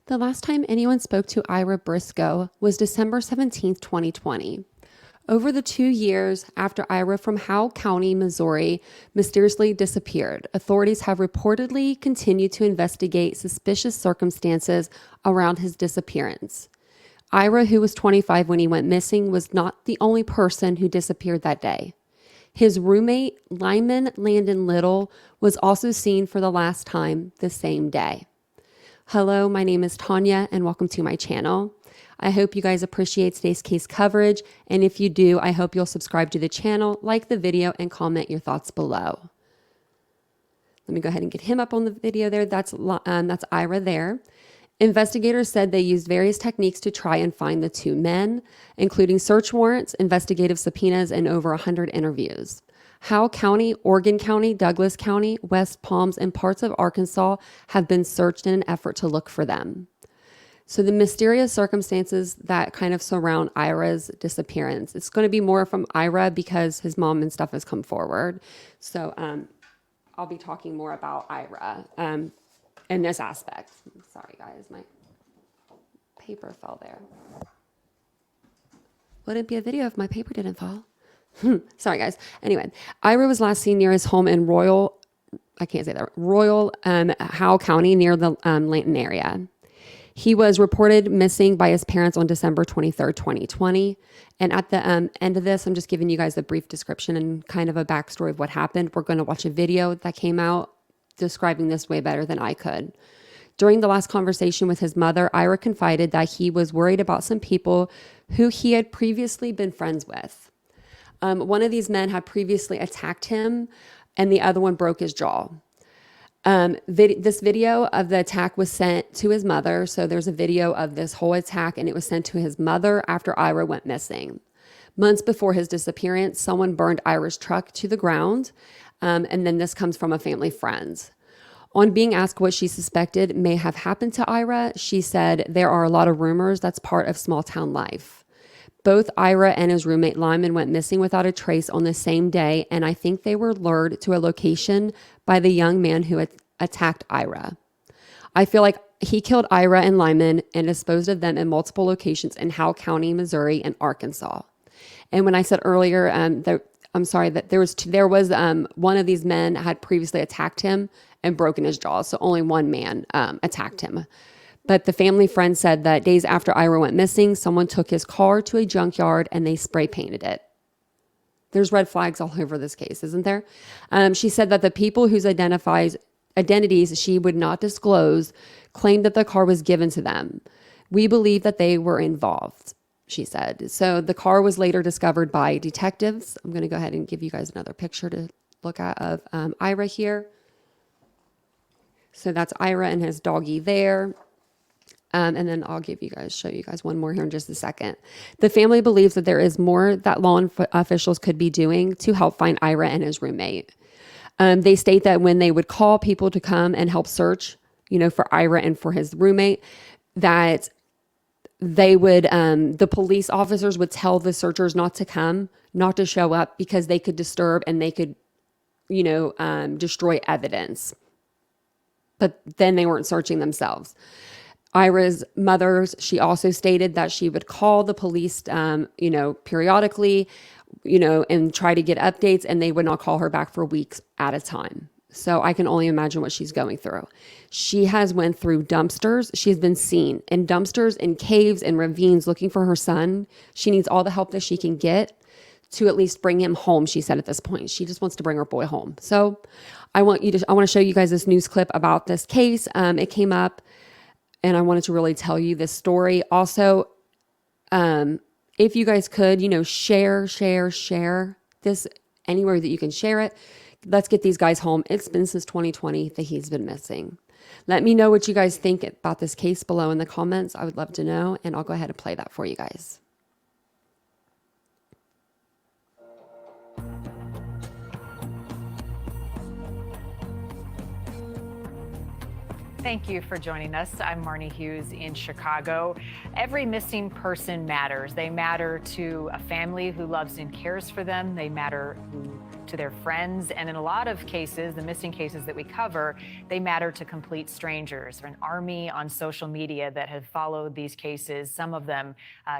The last time anyone spoke to Ira Briscoe was December 17th, 2020. Over the 2 years after Ira from Howe County, Missouri, mysteriously disappeared, authorities have reportedly continued to investigate suspicious circumstances around his disappearance. Ira, who was 25 when he went missing, was not the only person who disappeared that day. His roommate, Limon Little, was also seen for the last time the same day. Hello, my name is Tanya, and welcome to my channel. I hope you guys appreciate today's case coverage, and if you do, I hope you'll subscribe to the channel, like the video, and comment your thoughts below. Let me go ahead and get him up on the video there. That's Ira there. Investigators said they used various techniques to try and find the two men, including search warrants, investigative subpoenas, and over 100 interviews. Howe County, Oregon County, Douglas County, West Palms, and parts of Arkansas have been searched in an effort to look for them. So the mysterious circumstances that kind of surround Ira's disappearance, it's going to be more from Ira because his mom and stuff has come forward. So I'll be talking more about Ira in this aspect. Sorry, guys, my paper fell there. Wouldn't be a video if my paper didn't fall. Sorry, guys. Anyway, Ira was last seen near his home in Royal Howe County near the Landon area. He was reported missing by his parents on December 23rd, 2020. And at the end of this, I'm just giving you guys a brief description and kind of a backstory of what happened. We're going to watch a video that came out describing this way better than I could. During the last conversation with his mother, Ira confided that he was worried about some people who he had previously been friends with. One of these men had previously attacked him, and the other one broke his jaw. This video of the attack was sent to his mother. So there's a video of this whole attack, and it was sent to his mother after Ira went missing. Months before his disappearance, someone burned Ira's truck to the ground. And then this comes from a family friend. On being asked what she suspected may have happened to Ira, she said, "There are a lot of rumors. That's part of small town life." Both Ira and his roommate Lyman went missing without a trace on the same day, and I think they were lured to a location by the young man who attacked Ira. I feel like he killed Ira and Lyman and disposed of them in multiple locations in Howe County, Missouri, and Arkansas. And when I said earlier, that there was one of these men had previously attacked him and broken his jaw, so only one man attacked him. But the family friend said that days after Ira went missing, someone took his car to a junkyard and they spray painted it. There's red flags all over this case, isn't there? She said that the people whose identities she would not disclose claimed that the car was given to them. We believe that they were involved, she said. So the car was later discovered by detectives. I'm going to go ahead and give you guys another picture to look at of Ira here. So that's Ira and his doggy there. And then I'll show you guys one more here in just a second. The family believes that there is more that law officials could be doing to help find Ira and his roommate. They state that when they would call people to come and help search, for Ira and for his roommate, that they would, the police officers would tell the searchers not to come, not to show up because they could disturb and they could, destroy evidence. But then they weren't searching themselves. Ira's mother, she also stated that she would call the police, periodically, and try to get updates, and they would not call her back for weeks at a time. So I can only imagine what she's going through. She has went through dumpsters. She's been seen in dumpsters, in caves, and ravines looking for her son. She needs all the help that she can get to at least bring him home, she said at this point. She just wants to bring her boy home. So I want to show you guys this news clip about this case. It came up, and I wanted to really tell you this story. Also, if you guys could, share this anywhere that you can share it. Let's get these guys home. It's been since 2020 that he's been missing. Let me know what you guys think about this case below in the comments. I would love to know, and I'll go ahead and play that for you guys. Thank you for joining us. I'm Marnie Hughes in Chicago. Every missing person matters. They matter to a family who loves and cares for them. They matter to their friends. And in a lot of cases, the missing cases that we cover, they matter to complete strangers. An army on social media that have followed these cases, some of them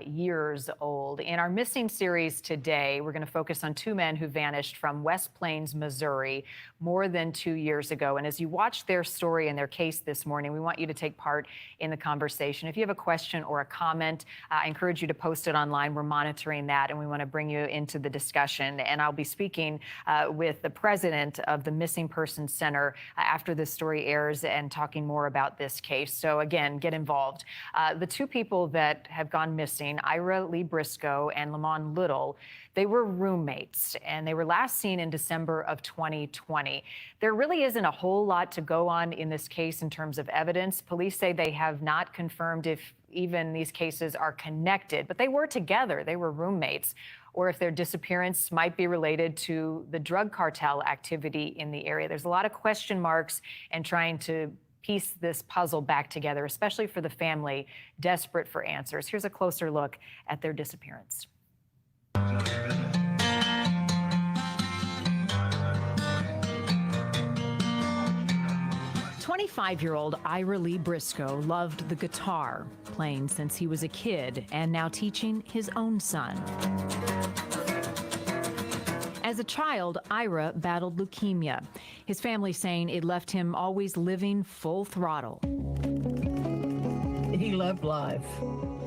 years old. In our missing series today, we're going to focus on two men who vanished from West Plains, Missouri, more than 2 years ago. And as you watch their story and their case this morning, we want you to take part in the conversation. If you have a question or a comment, I encourage you to post it online. We're monitoring that, and we want to bring you into the discussion. And I'll be speaking with the president of the Missing Persons Center after this story airs and talking more about this case. So again, get involved. The two people that have gone missing, Ira Briscoe and Limon Little, they were roommates, and they were last seen in December of 2020. There really isn't a whole lot to go on in this case in terms of evidence. Police say they have not confirmed if even these cases are connected, but they were together. They were roommates, or if their disappearance might be related to the drug cartel activity in the area. There's a lot of question marks and trying to piece this puzzle back together, especially for the family desperate for answers. Here's a closer look at their disappearance. 25-year-old Ira Briscoe loved the guitar, playing since he was a kid and now teaching his own son. As a child, Ira battled leukemia, his family saying it left him always living full throttle. He loved life,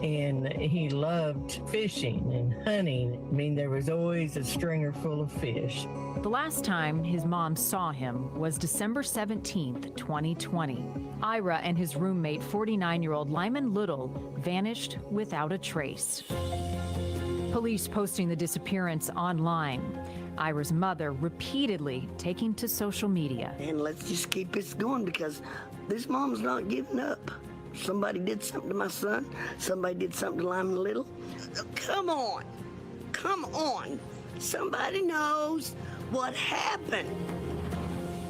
and he loved fishing and hunting. I mean, there was always a stringer full of fish. The last time his mom saw him was December 17th, 2020. Ira and his roommate, 49-year-old Limon Little, vanished without a trace. Police posting the disappearance online. Ira's mother repeatedly taking to social media. And let's just keep this going, because this mom's not giving up. Somebody did something to my son. Somebody did something to Limon Little. Come on. Come on. Somebody knows what happened.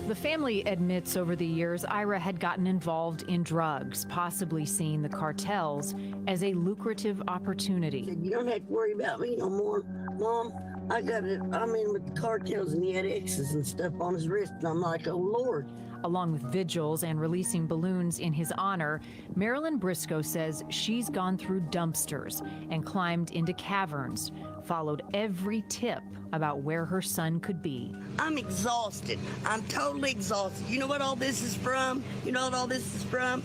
The family admits over the years Ira had gotten involved in drugs, possibly seeing the cartels as a lucrative opportunity. You don't have to worry about me no more, Mom. I'm in with the cartels, and he had X's and stuff on his wrist, and I'm like, oh, Lord. Along with vigils and releasing balloons in his honor, Marilyn Briscoe says she's gone through dumpsters and climbed into caverns, followed every tip about where her son could be. I'm exhausted. I'm totally exhausted. You know what all this is from? You know what all this is from?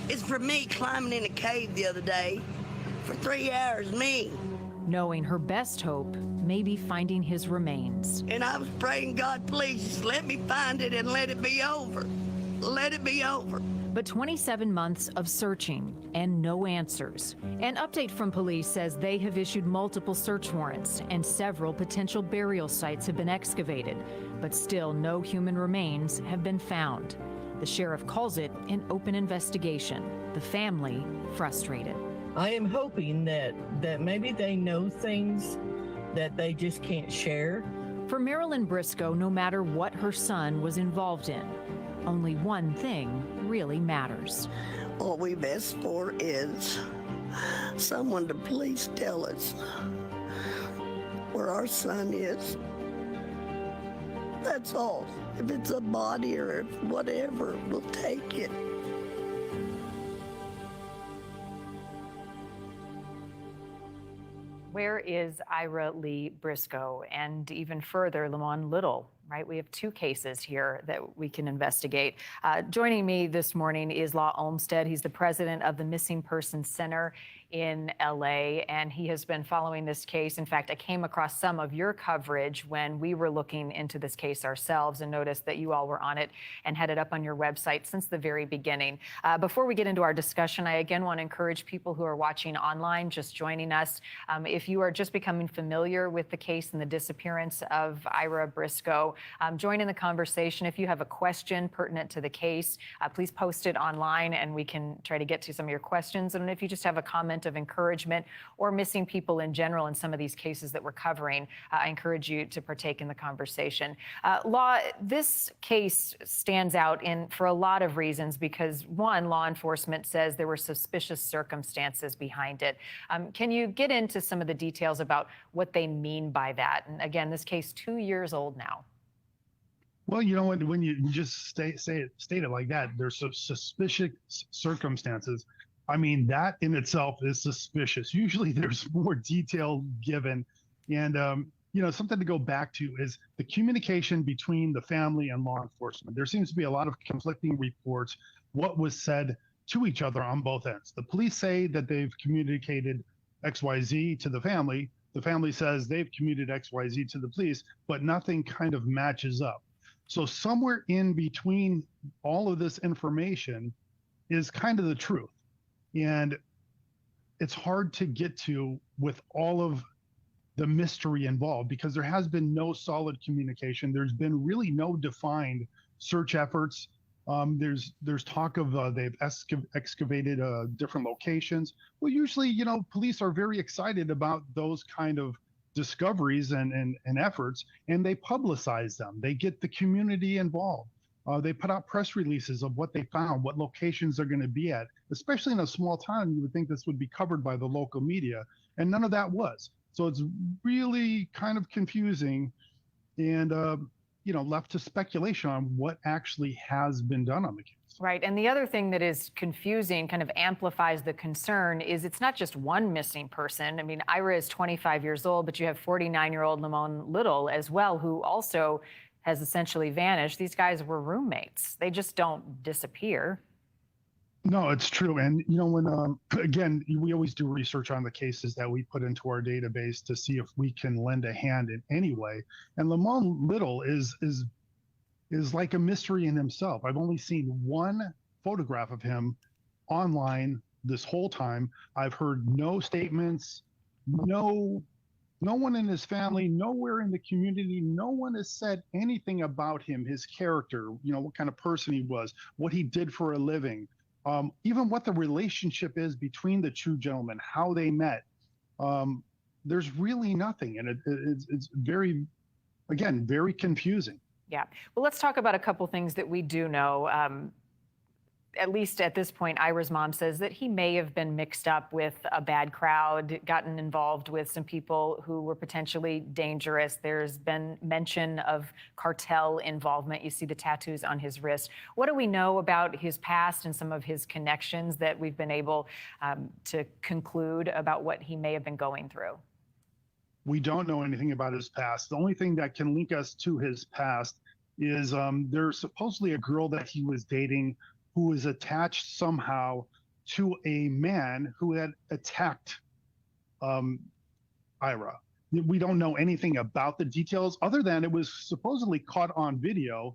It's from me climbing in a cave the other day for 3 hours, me. Knowing her best hope may be finding his remains. And I was praying, God, please just let me find it and let it be over. Let it be over. But 27 months of searching and no answers. An update from police says they have issued multiple search warrants and several potential burial sites have been excavated, but still no human remains have been found. The sheriff calls it an open investigation. The family frustrated. I am hoping that maybe they know things that they just can't share. For Marilyn Briscoe, no matter what her son was involved in, only one thing really matters. All we've asked for is someone to please tell us where our son is. That's all. If it's a body or if whatever, we'll take it. Where is Ira Briscoe? And even further, Limon Little, right? We have two cases here that we can investigate. Joining me this morning is Law Olmstead. He's the president of the Missing Persons Center in LA, and he has been following this case. In fact, I came across some of your coverage when we were looking into this case ourselves and noticed that you all were on it and had it up on your website since the very beginning. Before we get into our discussion, I again want to encourage people who are watching online, just joining us, if you are just becoming familiar with the case and the disappearance of Ira Briscoe, join in the conversation. If you have a question pertinent to the case, please post it online and we can try to get to some of your questions. And if you just have a comment upliftment, of encouragement, or missing people in general in some of these cases that we're covering, I encourage you to partake in the conversation. This case stands out for a lot of reasons because, one, law enforcement says there were suspicious circumstances behind it. Can you get into some of the details about what they mean by that? And again, this case 2 years old now. Well, when you just state it like that, there's suspicious circumstances. I mean, that in itself is suspicious. Usually there's more detail given. And, something to go back to is the communication between the family and law enforcement. There seems to be a lot of conflicting reports, what was said to each other on both ends. The police say that they've communicated XYZ to the family. The family says they've communicated XYZ to the police, but nothing kind of matches up. So somewhere in between all of this information is kind of the truth. And it's hard to get to with all of the mystery involved because there has been no solid communication. There's been really no defined search efforts. There's talk of they've excavated different locations. Well, usually, police are very excited about those kind of discoveries and efforts, and they publicize them. They get the community involved. They put out press releases of what they found, what locations they're going to be at. Especially in a small town, you would think this would be covered by the local media, and none of that was. So it's really kind of confusing and, left to speculation on what actually has been done on the case. Right. And the other thing that is confusing, kind of amplifies the concern, is it's not just one missing person. I mean, Ira is 25 years old, but you have 49-year-old Limon Little as well, who also has essentially vanished. These guys were roommates. They just don't disappear. No, it's true. And, when, again, we always do research on the cases that we put into our database to see if we can lend a hand in any way. And Limon Little is like a mystery in himself. I've only seen one photograph of him online this whole time. I've heard no statements, no one in his family, nowhere in the community, no one has said anything about him, his character, what kind of person he was, what he did for a living. Even what the relationship is between the two gentlemen, how they met. There's really nothing. And it's very, again, very confusing. Yeah. Well, let's talk about a couple things that we do know. At least at this point, Ira's mom says that he may have been mixed up with a bad crowd, gotten involved with some people who were potentially dangerous. There's been mention of cartel involvement. You see the tattoos on his wrist. What do we know about his past and some of his connections that we've been able to conclude about what he may have been going through? We don't know anything about his past. The only thing that can link us to his past is there's supposedly a girl that he was dating who was attached somehow to a man who had attacked Ira. We don't know anything about the details other than it was supposedly caught on video,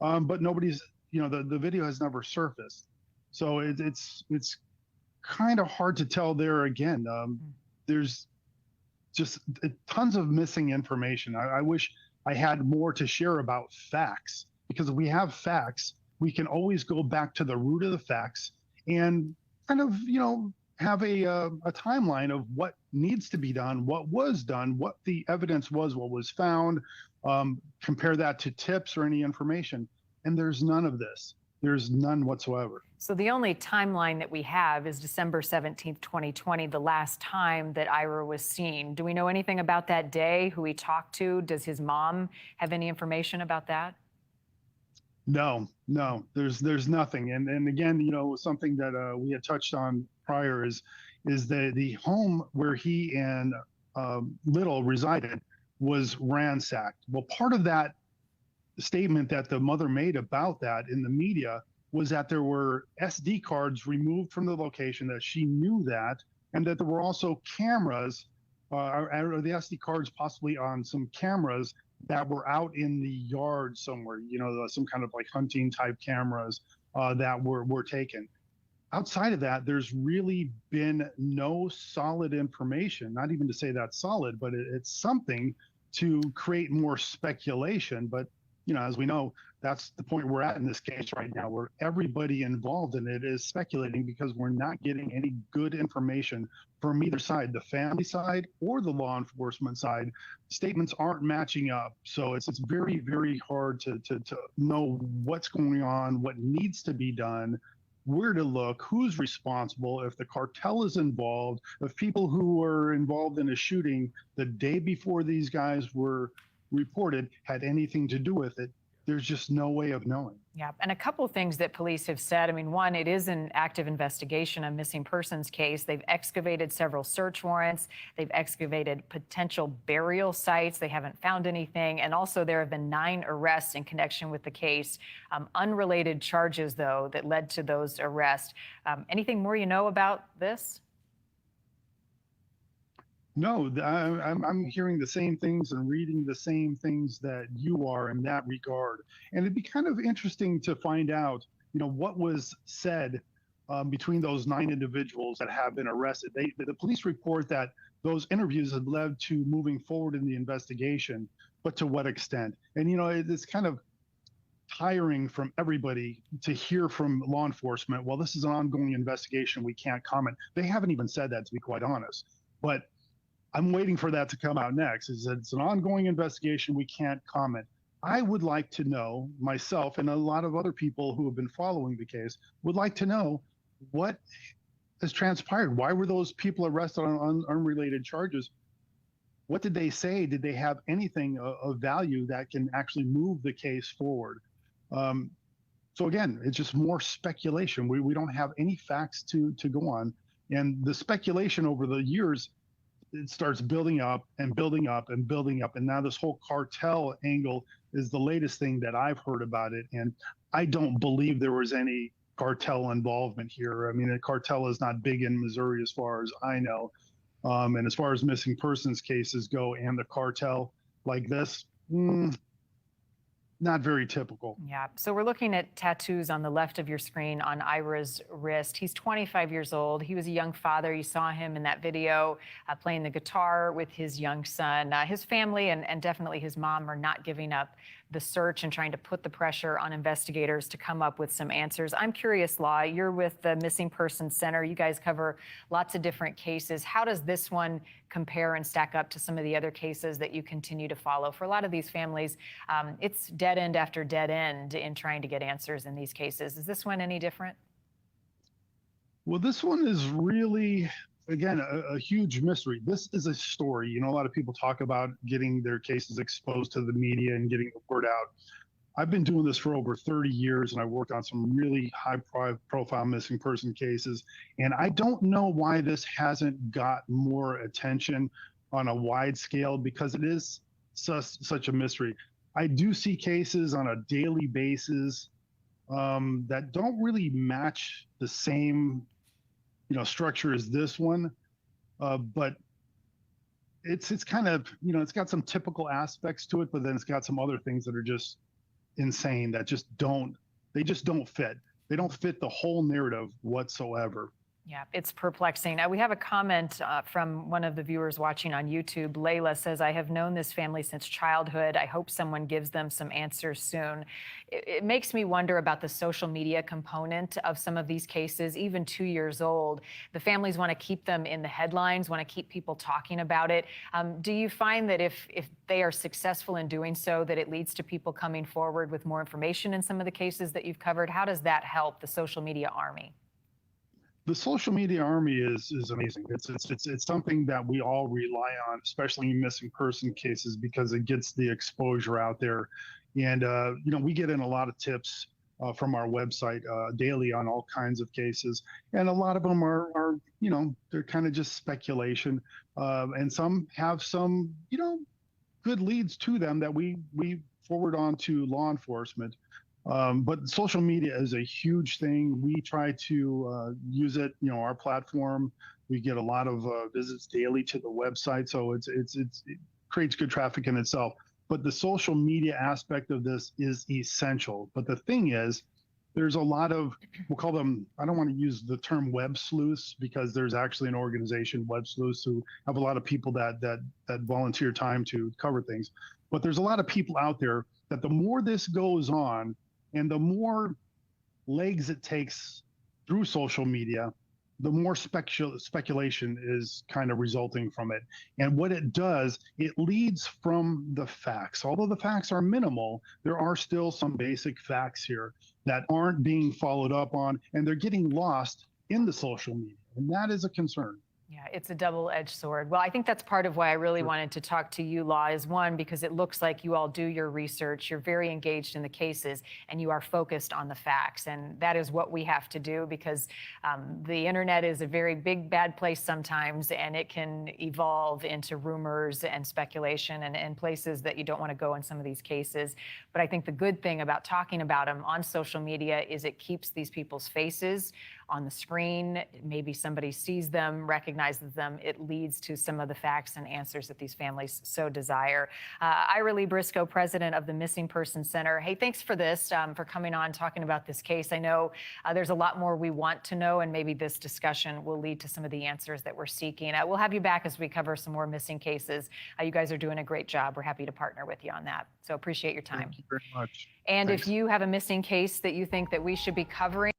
but nobody's, the video has never surfaced. So it's kind of hard to tell there again. There's just tons of missing information. I wish I had more to share about facts, because if we have facts, we can always go back to the root of the facts and kind of, have a timeline of what needs to be done, what was done, what the evidence was, what was found, compare that to tips or any information. And there's none of this. There's none whatsoever. So the only timeline that we have is December 17th, 2020, the last time that Ira was seen. Do we know anything about that day, who he talked to? Does his mom have any information about that? No, there's nothing. And again, something that we had touched on prior is the home where he and Little resided was ransacked. Well, part of that statement that the mother made about that in the media was that there were SD cards removed from the location, that she knew that, and that there were also cameras, or the SD cards possibly on some cameras that were out in the yard somewhere, some kind of like hunting type cameras that were taken. Outside of that, there's really been no solid information, not even to say that's solid, but it's something to create more speculation. But, as we know, that's the point we're at in this case right now, where everybody involved in it is speculating because we're not getting any good information from either side, the family side or the law enforcement side. Statements aren't matching up. So it's very, very hard to know what's going on, what needs to be done, where to look, who's responsible, if the cartel is involved, if people who were involved in a shooting the day before these guys were reported had anything to do with it. There's just no way of knowing. Yeah, and a couple of things that police have said. I mean, one, it is an active investigation, a missing persons case. They've excavated several search warrants. They've excavated potential burial sites. They haven't found anything. And also there have been 9 arrests in connection with the case. Unrelated charges, though, that led to those arrests. Anything more you know about this? No, I'm hearing the same things and reading the same things that you are in that regard. And it'd be kind of interesting to find out, what was said between those 9 individuals that have been arrested. The police report that those interviews have led to moving forward in the investigation, but to what extent? And, it's kind of tiring from everybody to hear from law enforcement, well, this is an ongoing investigation, we can't comment. They haven't even said that, to be quite honest. But I'm waiting for that to come out next. It's an ongoing investigation. We can't comment. I would like to know, myself and a lot of other people who have been following the case, would like to know what has transpired. Why were those people arrested on unrelated charges? What did they say? Did they have anything of value that can actually move the case forward? So again, it's just more speculation. We don't have any facts to go on. And the speculation over the years, it starts building up and building up and building up. And now this whole cartel angle is the latest thing that I've heard about it. And I don't believe there was any cartel involvement here. I mean, a cartel is not big in Missouri as far as I know. And as far as missing persons cases go and the cartel like this, not very typical. Yeah. So we're looking at tattoos on the left of your screen on Ira's wrist. He's 25 years old. He was a young father. You saw him in that video playing the guitar with his young son. His family and definitely his mom are not giving up the search and trying to put the pressure on investigators to come up with some answers. I'm curious, Law, you're with the Missing Persons Center. You guys cover lots of different cases. How does this one compare and stack up to some of the other cases that you continue to follow? For a lot of these families, it's dead end after dead end in trying to get answers in these cases. Is this one any different? Well, this one is really, again, a huge mystery. This is a story. A lot of people talk about getting their cases exposed to the media and getting the word out. I've been doing this for over 30 years, and I worked on some really high-profile missing person cases. And I don't know why this hasn't got more attention on a wide scale, because it is such a mystery. I do see cases on a daily basis that don't really match the same structure as this one, but it's kind of, it's got some typical aspects to it, but then it's got some other things that are just insane that just don't fit. They don't fit the whole narrative whatsoever. Yeah, it's perplexing. We have a comment from one of the viewers watching on YouTube. Layla says, I have known this family since childhood. I hope someone gives them some answers soon. It makes me wonder about the social media component of some of these cases, even 2 years old. The families want to keep them in the headlines, want to keep people talking about it. Do you find that if they are successful in doing so, that it leads to people coming forward with more information in some of the cases that you've covered? How does that help the social media army? The social media army is amazing. It's something that we all rely on, especially in missing person cases, because it gets the exposure out there. And we get in a lot of tips from our website daily on all kinds of cases, and a lot of them are they're kind of just speculation, and some have some good leads to them that we forward on to law enforcement. But social media is a huge thing. We try to use it, our platform. We get a lot of visits daily to the website, so it creates good traffic in itself. But the social media aspect of this is essential. But the thing is, there's a lot of, we'll call them, I don't want to use the term web sleuths, because there's actually an organization, Web Sleuths, who have a lot of people that volunteer time to cover things. But there's a lot of people out there that the more this goes on and the more legs it takes through social media, the more speculation is kind of resulting from it. And what it does, it leads from the facts. Although the facts are minimal, there are still some basic facts here that aren't being followed up on, and they're getting lost in the social media. And that is a concern. Yeah, it's a double-edged sword. Well, I think that's part of why I really wanted to talk to you, Law, is one, because it looks like you all do your research, you're very engaged in the cases, and you are focused on the facts. And that is what we have to do, because the internet is a very big, bad place sometimes, and it can evolve into rumors and speculation and places that you don't want to go in some of these cases. But I think the good thing about talking about them on social media is it keeps these people's faces on the screen. Maybe somebody sees them, recognizes them. It leads to some of the facts and answers that these families so desire. Ira Briscoe, president of the Missing Persons Center. Hey, thanks for this, for coming on, talking about this case. I know there's a lot more we want to know, and maybe this discussion will lead to some of the answers that we're seeking. We'll have you back as we cover some more missing cases. You guys are doing a great job. We're happy to partner with you on that. So appreciate your time. Thank you very much. And Thanks. if you have a missing case that you think that we should be covering,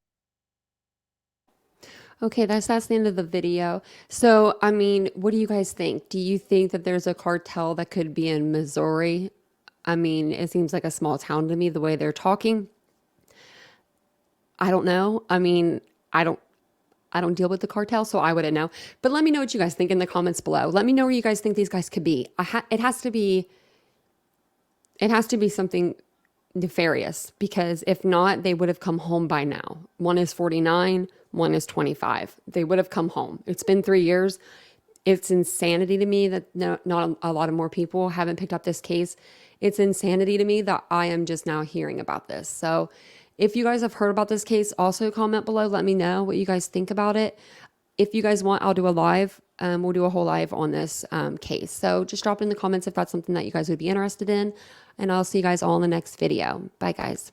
Okay, that's the end of the video. So, I mean, what do you guys think? Do you think that there's a cartel that could be in Missouri? I mean, it seems like a small town to me, the way they're talking. I don't know. I mean, I don't deal with the cartel, so I wouldn't know. But let me know what you guys think in the comments below. Let me know where you guys think these guys could be. It has to be something nefarious, because if not, they would have come home by now. One is 49, one is 25. They would have come home. It's been 3 years. It's insanity to me that not a lot of more people haven't picked up this case. It's insanity to me that I am just now hearing about this. So if you guys have heard about this case, also comment below. Let me know what you guys think about it. If you guys want, I'll do a live. We'll do a whole live on this case. So just drop it in the comments if that's something that you guys would be interested in. And I'll see you guys all in the next video. Bye, guys.